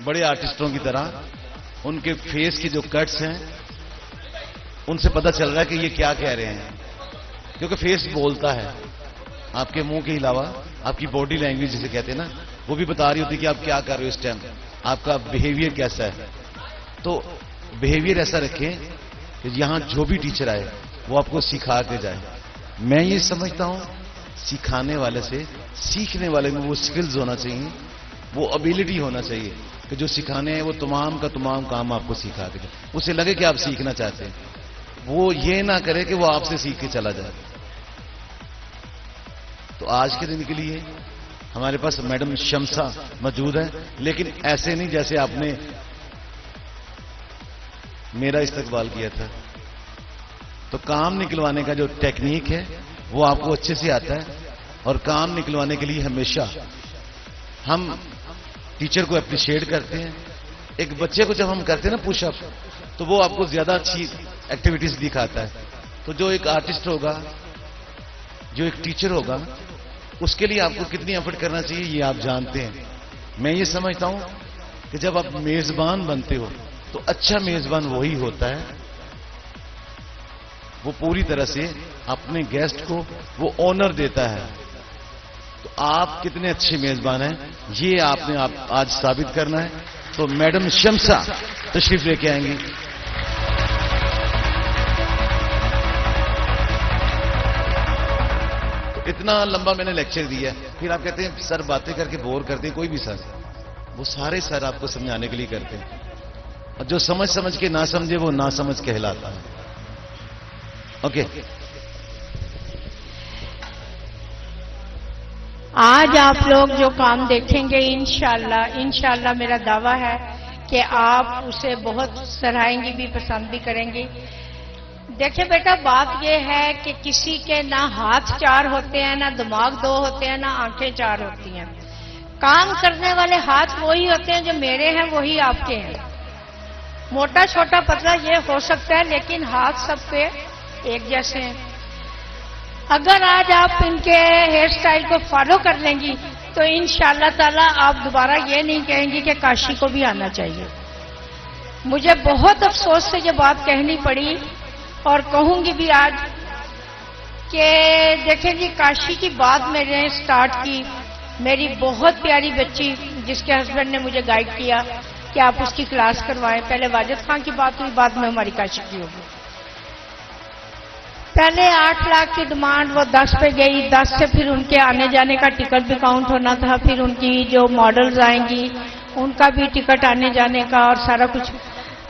بڑے آرٹسٹوں کی طرح ان کے فیس کے جو کٹس ہیں ان سے پتہ چل رہا ہے کہ یہ کیا کہہ رہے ہیں, کیونکہ فیس بولتا ہے. آپ کے منہ کے علاوہ آپ کی باڈی لینگویج جسے کہتے ہیں نا, وہ بھی بتا رہی ہوتی ہے کہ آپ کیا کر رہے ہو اس ٹائم, آپ کا بیہیویئر کیسا ہے. تو بیہیویئر ایسا رکھیں کہ یہاں جو بھی ٹیچر آئے وہ آپ کو سکھا کے جائے. میں یہ سمجھتا ہوں سکھانے والے سے سیکھنے والے میں وہ سکلز ہونا چاہیے, وہ ابیلٹی ہونا چاہیے کہ جو سکھانے ہیں وہ تمام کا تمام کام آپ کو سکھا کے جائے. اسے لگے کہ آپ سیکھنا چاہتے ہیں, وہ یہ نہ کرے کہ وہ آپ سے سیکھ کے چلا جائے. تو آج کے دن کے لیے ہمارے پاس میڈم شمسا موجود ہے, لیکن ایسے نہیں جیسے آپ نے میرا استقبال کیا تھا. تو کام نکلوانے کا جو ٹیکنیک ہے وہ آپ کو اچھے سے آتا ہے, اور کام نکلوانے کے لیے ہمیشہ ہم ٹیچر کو اپریشیٹ کرتے ہیں. ایک بچے کو جب ہم کرتے ہیں نا پش اپ, تو وہ آپ کو زیادہ اچھی ایکٹیویٹیز دکھاتا ہے. تو جو ایک آرٹسٹ ہوگا, جو ایک ٹیچر ہوگا, اس کے لیے آپ کو کتنی ایفرٹ کرنا چاہیے یہ آپ جانتے ہیں. میں یہ سمجھتا ہوں کہ جب آپ میزبان بنتے ہو تو اچھا میزبان وہی ہوتا ہے, وہ پوری طرح سے اپنے گیسٹ کو وہ آنر دیتا ہے. تو آپ کتنے اچھے میزبان ہیں یہ آپ نے آج ثابت کرنا ہے. تو میڈم شمسا تشریف لے کے آئیں گی. اتنا لمبا میں نے لیکچر دیا, پھر آپ کہتے ہیں سر باتیں کر کے بور کرتے ہیں. کوئی بھی سر, وہ سارے سر آپ کو سمجھانے کے لیے کرتے ہیں, اور جو سمجھ کے نہ سمجھے وہ نہ سمجھ کہلاتا ہے. اوکے, آج آپ لوگ جو کام دیکھیں گے انشاءاللہ میرا دعویٰ ہے کہ آپ اسے بہت سراہیں گی بھی, پسند بھی کریں گی. دیکھیں بیٹا, بات یہ ہے کہ کسی کے نہ ہاتھ 4 ہوتے ہیں, نہ دماغ 2 ہوتے ہیں, نہ آنکھیں 4 ہوتی ہیں. کام کرنے والے ہاتھ وہی ہوتے ہیں جو میرے ہیں, وہی آپ کے ہیں. موٹا چھوٹا پتلا یہ ہو سکتا ہے, لیکن ہاتھ سب پہ ایک جیسے ہیں. اگر آج آپ ان کے ہیئر سٹائل کو فالو کر لیں گی تو انشاءاللہ تعالی آپ دوبارہ یہ نہیں کہیں گی کہ کاشی کو بھی آنا چاہیے. مجھے بہت افسوس سے یہ بات کہنی پڑی, اور کہوں گی بھی آج کہ دیکھیں جی, کاشی کی بات میں نے سٹارٹ کی. میری بہت پیاری بچی جس کے ہسبینڈ نے مجھے گائیڈ کیا کہ آپ اس کی کلاس کروائیں. پہلے واجد خان کی بات ہوئی, بعد میں ہماری کاشی کی ہوگی. پہلے 8 لاکھ کی ڈیمانڈ, وہ 10 پہ گئی. 10 سے پھر ان کے آنے جانے کا ٹکٹ بھی کاؤنٹ ہونا تھا, پھر ان کی جو ماڈلز آئیں گی ان کا بھی ٹکٹ آنے جانے کا, اور سارا کچھ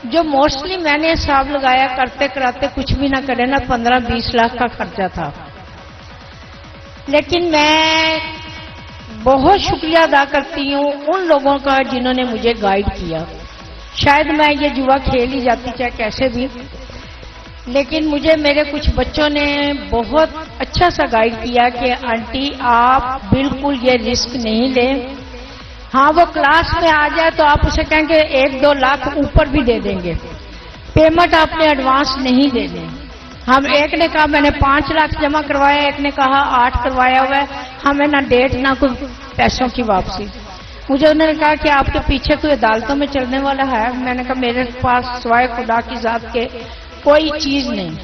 جو موسٹلی میں نے حساب لگایا کرتے کراتے کچھ بھی نہ کرے نا 15-20 لاکھ کا خرچہ تھا. لیکن میں بہت شکریہ ادا کرتی ہوں ان لوگوں کا جنہوں نے مجھے گائیڈ کیا. شاید میں یہ جوا کھیل ہی جاتی چاہے کیسے بھی, لیکن مجھے میرے کچھ بچوں نے بہت اچھا سا گائیڈ کیا کہ آنٹی آپ بالکل یہ رسک نہیں لیں. ہاں وہ کلاس میں آ جائے تو آپ اسے کہیں کہ 1-2 لاکھ اوپر بھی دے دیں گے, پیمنٹ آپ نے ایڈوانس نہیں دینے. ہم ایک نے کہا میں نے 5 لاکھ جمع کروایا, ایک نے کہا 8 کروایا ہوا ہے, ہمیں نہ ڈیٹ نہ کوئی پیسوں کی واپسی. مجھے انہوں نے کہا کہ آپ کے پیچھے کوئی عدالتوں میں چلنے والا ہے. میں نے کہا میرے پاس سوائے خدا کی ذات کے کوئی چیز نہیں.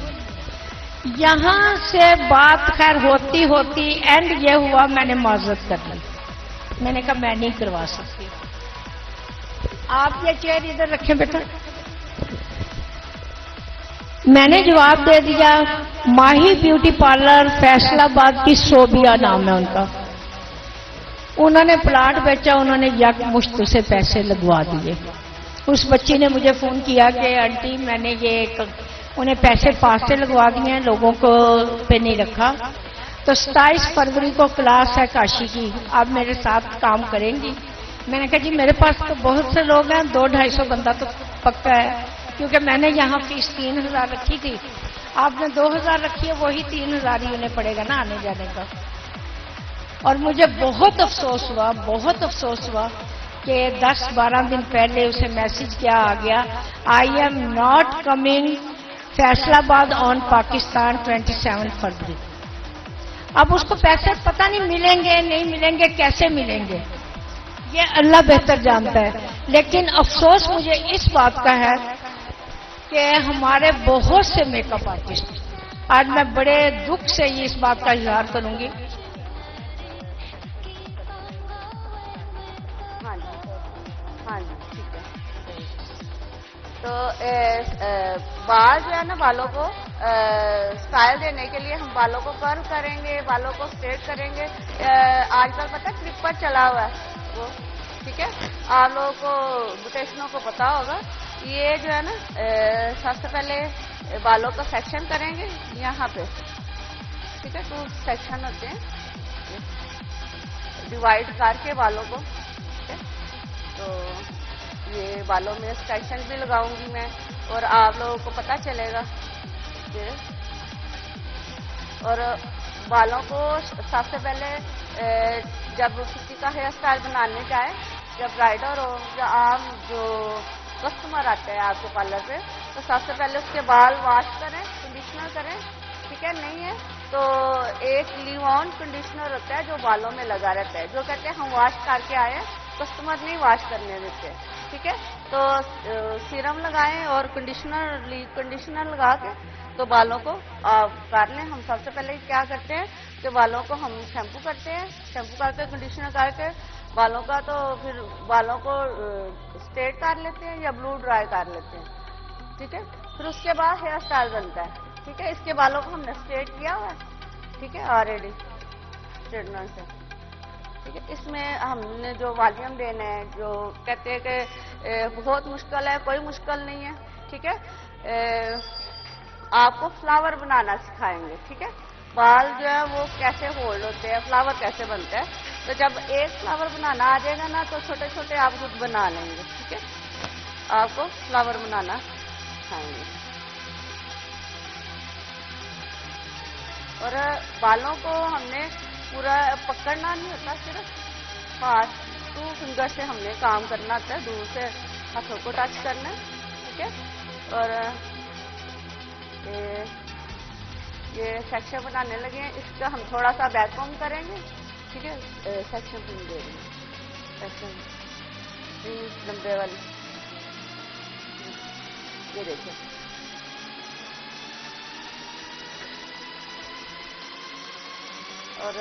یہاں سے بات خیر ہوتی ہوتی اینڈ یہ ہوا میں نے معذرت کر لی. میں نے کہا میں نہیں کروا سکتی. آپ یہ چیئر ادھر رکھیں بیٹا. میں نے جواب دے دیا, ماہی بیوٹی پارلر فیصلہ آباد کی صوبیہ نام ہے ان کا. انہوں نے پلاٹ بیچا, انہوں نے یک مشت سے پیسے لگوا دیے. اس بچی نے مجھے فون کیا کہ آنٹی میں نے یہ انہیں پیسے پاس سے لگوا دیے ہیں, لوگوں کو پہ نہیں رکھا. تو 27 فروری کو کلاس ہے کاشی کی, آپ میرے ساتھ کام کریں گی؟ میں نے کہا جی میرے پاس تو بہت سے لوگ ہیں, 200-250 بندہ تو پکا ہے, کیونکہ میں نے یہاں فیس 3000 رکھی تھی, آپ نے 2000 رکھی ہے, وہی 3000 ہی انہیں پڑے گا نا آنے جانے کا. اور مجھے بہت افسوس ہوا کہ 10-12 دن پہلے اسے میسج کیا آ گیا, I am not coming Faisal آباد آن پاکستان 27 فروری. اب اس کو پیسے پتہ نہیں ملیں گے نہیں ملیں گے, کیسے ملیں گے یہ اللہ بہتر جانتا ہے. لیکن افسوس مجھے اس بات کا ہے کہ ہمارے بہت سے میک اپ آرٹسٹ, آج میں بڑے دکھ سے یہ اس بات کا اظہار کروں گی, ہاں جی ٹھیک ہے. تو بال جو ہے نا, بالوں کو اسٹائل دینے کے لیے ہم بالوں کو کرل کریں گے, بالوں کو اسٹریٹ کریں گے. آج کل پتہ ہے کلپر چلا ہوا ہے وہ, ٹھیک ہے, آپ لوگوں کو بوٹیشنوں کو پتا ہوگا. یہ جو ہے نا سب سے پہلے بالوں کا سیکشن کریں گے یہاں پہ, ٹھیک ہے, 2 سیکشن ہوتے ہیں, ڈیوائڈ کر کے بالوں کو. تو یہ بالوں میں ایکسٹینشن بھی لگاؤں گی میں, اور آپ لوگوں کو پتہ چلے گا. اور بالوں کو سب سے پہلے جب کسی کا ہیئر اسٹائل بنانے جائے, جب برائڈر ہو یا عام جو کسٹمر آتے ہیں آپ کے پارلر پہ, تو سب سے پہلے اس کے بال واش کریں, کنڈیشنر کریں, ٹھیک ہے. نہیں ہے تو ایک لیو آن کنڈیشنر ہوتا ہے جو بالوں میں لگا رہتا ہے, جو کہتے ہیں ہم واش کر کے آئے, کسٹمر نہیں واش کرنے دیتے, ٹھیک ہے. تو سیرم لگائیں اور کنڈیشنر لگا کے تو بالوں کو کر لیں. ہم سب سے پہلے کیا کرتے ہیں کہ بالوں کو ہم شیمپو کرتے ہیں, شیمپو کر کے کنڈیشنر کر کے بالوں کا, تو پھر بالوں کو اسٹریٹ کر لیتے ہیں یا بلو ڈرائی کر لیتے ہیں, ٹھیک ہے. پھر اس کے بعد ہیئر اسٹائل بنتا ہے, ٹھیک ہے. اس کے بالوں کو ہم نے اسٹریٹ کیا ہوا ہے, ٹھیک ہے, آلریڈی اسٹریٹنر سے, ٹھیک ہے. اس میں ہم نے جو والیوم دینا ہے, جو کہتے ہیں کہ بہت مشکل ہے, کوئی مشکل نہیں ہے, ٹھیک ہے. آپ کو فلاور بنانا سکھائیں گے, ٹھیک ہے. بال جو ہے وہ کیسے ہولڈ ہوتے ہیں, فلاور کیسے بنتا ہے. تو جب ایک فلاور بنانا آ جائے گا نا, تو چھوٹے چھوٹے آپ خود بنا لیں گے, ٹھیک ہے. آپ کو فلاور بنانا سکھائیں گے. اور بالوں کو ہم نے پورا پکڑنا نہیں ہوتا, صرف ہاتھ 2 فنگر سے ہم نے کام کرنا ہوتا ہے, دور سے ہاتھوں کو ٹچ کرنا ہے, ٹھیک ہے. اور یہ سیکشن بنانے لگے ہیں, اس کا ہم تھوڑا سا بیک کوم کریں گے, ٹھیک ہے. سیکشن پن دے دیں گے, سیکشن لمبے والی, یہ دیکھیں. اور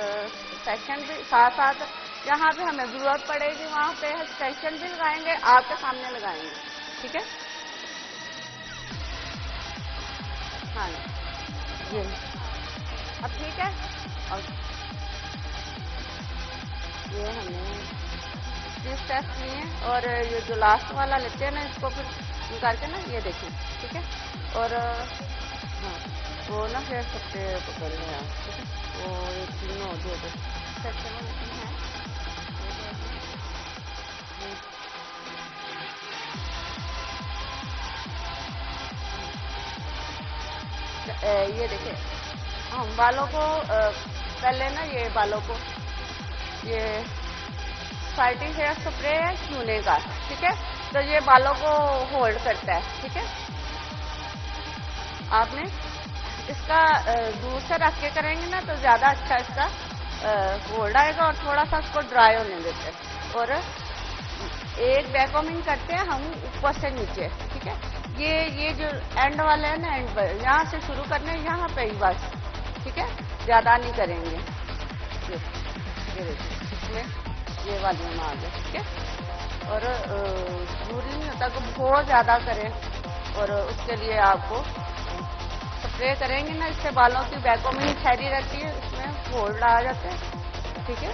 سیکشن بھی ساتھ ساتھ جہاں پہ ہمیں ضرورت پڑے گی وہاں پہ سیکشن بھی لگائیں گے, آپ کے سامنے لگائیں گے, ٹھیک ہے. ہاں جی اب ٹھیک ہے. اور یہ ہم نے 30 اسٹیپس لیے ہیں, اور یہ جو لاسٹ والا لیتے ہیں نا, اس کو پھر کر کے نا یہ دیکھیں, ٹھیک ہے. اور ہاں وہ نا پھر سکتے پکڑ لیں آپ, ٹھیک ہے. وہ ایک تینوں جو سیکشن ہیں یہ دیکھیں. ہم بالوں کو پہلے نا, یہ بالوں کو یہ فائٹنگ ہیئر اسپرے ہے چھونے کا, ٹھیک ہے. تو یہ بالوں کو ہولڈ کرتا ہے, ٹھیک ہے. آپ نے اس کا دور سے رکھ کے کریں گے نا تو زیادہ اچھا اس کا ہولڈ آئے گا, اور تھوڑا سا اس کو ڈرائی ہونے دیتے ہیں. اور ایک بیک کومنگ کرتے ہیں ہم اوپر سے نیچے, ٹھیک ہے. یہ جو اینڈ والا ہے نا, اینڈ پر یہاں سے شروع کرنے, یہاں پہ ہی بس, ٹھیک ہے. زیادہ نہیں کریں گے. یہ دیکھیں اس میں یہ والی آ گیا, ٹھیک ہے. اور ضروری نہیں ہوتا کہ بہت زیادہ کریں, اور اس کے لیے آپ کو اسپرے کریں گے نا, اس سے بالوں کی بیک کومنگ ٹھہری رہتی ہے, اس میں ہولڈ آ جاتے ہیں, ٹھیک ہے.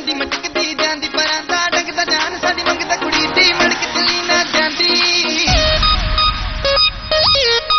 ਖਾਂਦੀ ਮਟਕਦੀ ਜਾਂਦੀ ਪਰਾਂਦਾ ਡੰਗਦਾ ਜਾਨ ਸਾਡੀ ਮੰਗਦਾ ਕੁੜੀ ਦੀ ਮੜਕ ਚਲੀ ਨਾ ਜਾਂਦੀ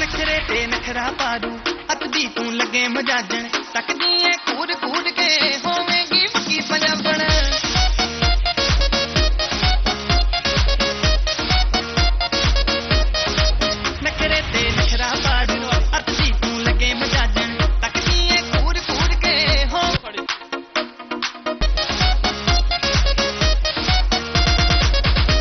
ਨਖਰੇ ਤੇ ਨਖਰਾ ਪਾਰੂ ਹੱਥ ਦੀ ਤੂੰ ਲੱਗੇ ਮਜਾਜਣ ਤੱਕਦੀ ਏ ਕੂੜ ਕੂੜ ਕੇ ਹੋਵੇਂਗੀ ਪੱਕੀ ਪੰਜਾਬਣ ਨਖਰੇ ਤੇ ਨਖਰਾ ਪਾਰੂ ਹੱਥ ਦੀ ਤੂੰ ਲੱਗੇ ਮਜਾਜਣ ਤੱਕਦੀ ਏ ਕੂੜ ਕੂੜ ਕੇ ਹੋ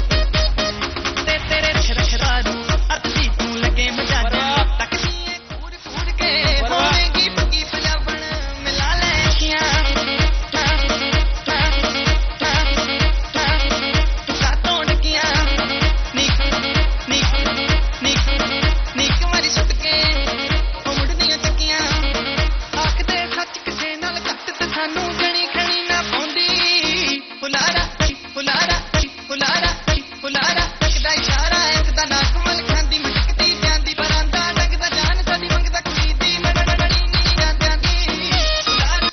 ਤੇ ਤੇਰੇ ਨਖਰਾਰੂ ਹੱਥ ਦੀ ਤੂੰ ਲੱਗੇ ਮਜਾਜਣ ਤੱਕਦੀ ਏ ਕੂੜ ਕੂੜ ਕੇ ਹੋਵੇਂਗੀ ਪੱਕੀ ਪੰਜਾਬਣ ਮਿਲਾ ਲੈ ਅੱਖੀਆਂ ਤੂੰ ਕਾਤੋਂ ਡਕੀਆਂ ਨਿਕ ਨਿਕ ਨਿਕ ਨਿਕ ਮਾਰੀ ਸੁੱਟ ਕੇ ਉਹ ਮੁੜਦੀਆਂ ਚੱਕੀਆਂ ਆਖਦੇ ਸੱਚ ਕਿਸੇ ਨਾਲ ਘੱਟ ਤੇ ਸਾਨੂੰ ਜਣੀ ਖਣੀ ਨਾ ਪਾਉਂਦੀ ਹੁਲਾਰਾ ਹੁਲਾਰਾ ਹੁਲਾਰਾ ਹੁਲਾਰਾ ਤੱਕਦਾ ਇਸ਼ਾਰਾ ਇੱਕ ਦਾ ਨਾਕ ਮਲ ਖਾਂਦੀ ਮਟਕਦੀ ਜਾਂਦੀ ਪਰਾਂਦਾ ਡੰਗਦਾ ਜਾਨ ਸਾਡੀ ਮੰਗਦਾ ਕੁੜੀ ਦੀ ਮੜੜੀ ਨਹੀਂ ਜਾਂਦੀ ਹੁਲਾਰਾ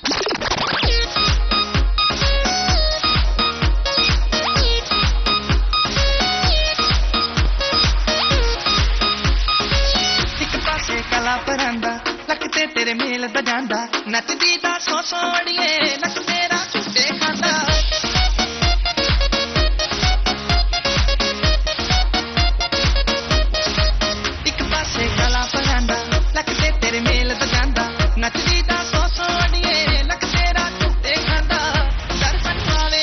ਇੱਕ ਪਾਸੇ ਕਲਾ ਪਰਾਂਦਾ ਲੱਕ ਤੇ ਤੇਰੇ ਮੇਲ ਦਾ ਜਾਂਦਾ ਨੱਚਦੀ ਦਾ ਸੋ ਅੜੀਏ ਲੱਕ ਤੇਰਾ ਝੂਟੇ ਖਾਂਦਾ ਇੱਕ ਪਾਸੇ ਕਲਾ ਪਰਾਂਦਾ ਲੱਕ ਤੇ ਤੇਰੇ ਮੇਲ ਦਾ ਜਾਂਦਾ ਨੱਚਦੀ ਦਾ ਸੋ ਅੜੀਏ ਲੱਕ ਤੇਰਾ ਝੂਟੇ ਖਾਂਦਾ ਦਰ ਸੱਟਾਵੇ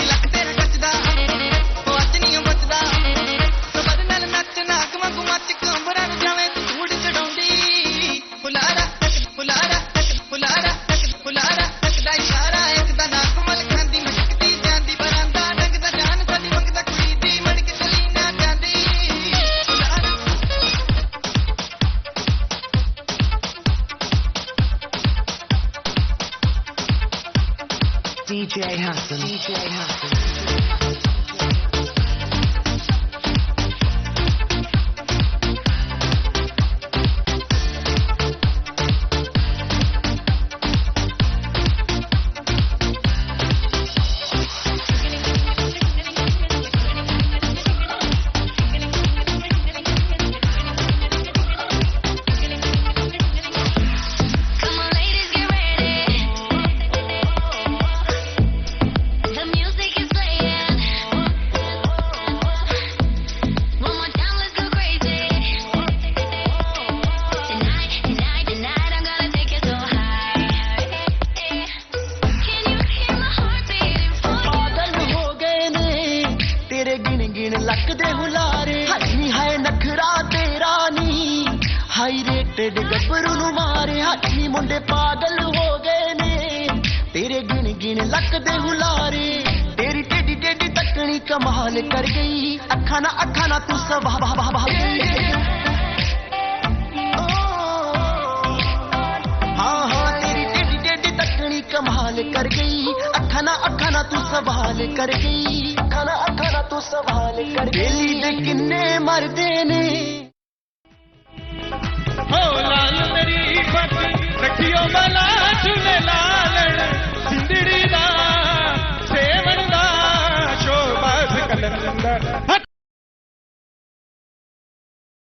ਲੱਕ ਤੇਰਾ ਕੱਚਦਾ ਉਹ ਅੱਜ ਨਹੀਂ ਬਚਦਾ ਸਬਰ ਨਾਲ ਨੱਚ ਨਾਕ ਵਾਂਗੂ ਮੱਚ ਕੰਬਰਾਂ ਨੂੰ ਜਾਵੇਂ ਤੂੰ ਧੂੜ ਚੜਾਉਂਦੀ ਹੁਲਾਰਾ ਹੁਲਾਰਾ ਹੁਲਾਰਾ ਹੁਲਾਰਾ ਤੱਕਦਾ ਇਸ਼ਾਰਾ ਇੱਕ ਦਾ ਨਾਕ ਮਲ ਖਾਂਦੀ ਮਟਕਦੀ ਜਾਂਦੀ ਪਰਾਂਦਾ ਡੰਗਦਾ ਜਾਨ ਸਾਡੀ ਮੰਗਦਾ ਕੁੜੀ ਦੀ ਮੜਕ ਚਲੀ ਨਾ ਜਾਂਦੀ ਹੁਲਾਰਾ DJ Hassan. DJ Hassan. Come on, ladies, get ready. The music is playing. One more time, let's go crazy. Tonight, tonight, tonight, I'm gonna take you so high. Can you hear my heart beating for you? ਪਾਗਲ ਹੋ ਗਏ ਨੇ ਤੇਰੇ ਗਿਣ ਗਿਣ ਲੱਕ ਦੇ ਹੁਲਾਰੇ ਹੱਥੀ ਹੈ ਨਖਰਾ ਤੇਰਾ ਨੀ ਹਾਈ ਰੇਟਡ ਗੱਭਰੂ ਨੂੰ ਮਾਰੇ ਹੱਥੀ ਮੁੰਡੇ ਪਾਗਲ ਹੋ ਗਏ ਨੇ ਤੇਰੇ ਗਿਣ ਗਿਣ ਲੱਕ ਦੇ ਹੁਲਾਰੇ ਤੇਰੀ ਟੇਡੀ ਟੇਡੀ ਤੱਕਣੀ ਕਮਾਲ ਕਰ ਗਈ ਅੱਖਾਂ ਨਾ ਤੂੰ ਸਵਾਹ ਗਈ ਹਾਂ ਹਾਂ ਤੇਰੀ ਟੇਡੀ ਟੇਡੀ ਤੱਕਣੀ ਕਮਾਲ ਕਰ ਗਈ ਅੱਖਾਂ ਨਾ ਤੂੰ ਸਵਾਲ ਕਰ ਗਈ ਅੱਖਾਂ ਨਾ ਤੂੰ ਸਵਾਲ ਕਰ ਗਈ ਦਿਲ ਦੇ ਕਿੰਨੇ ਮਰਦੇ ਨੇ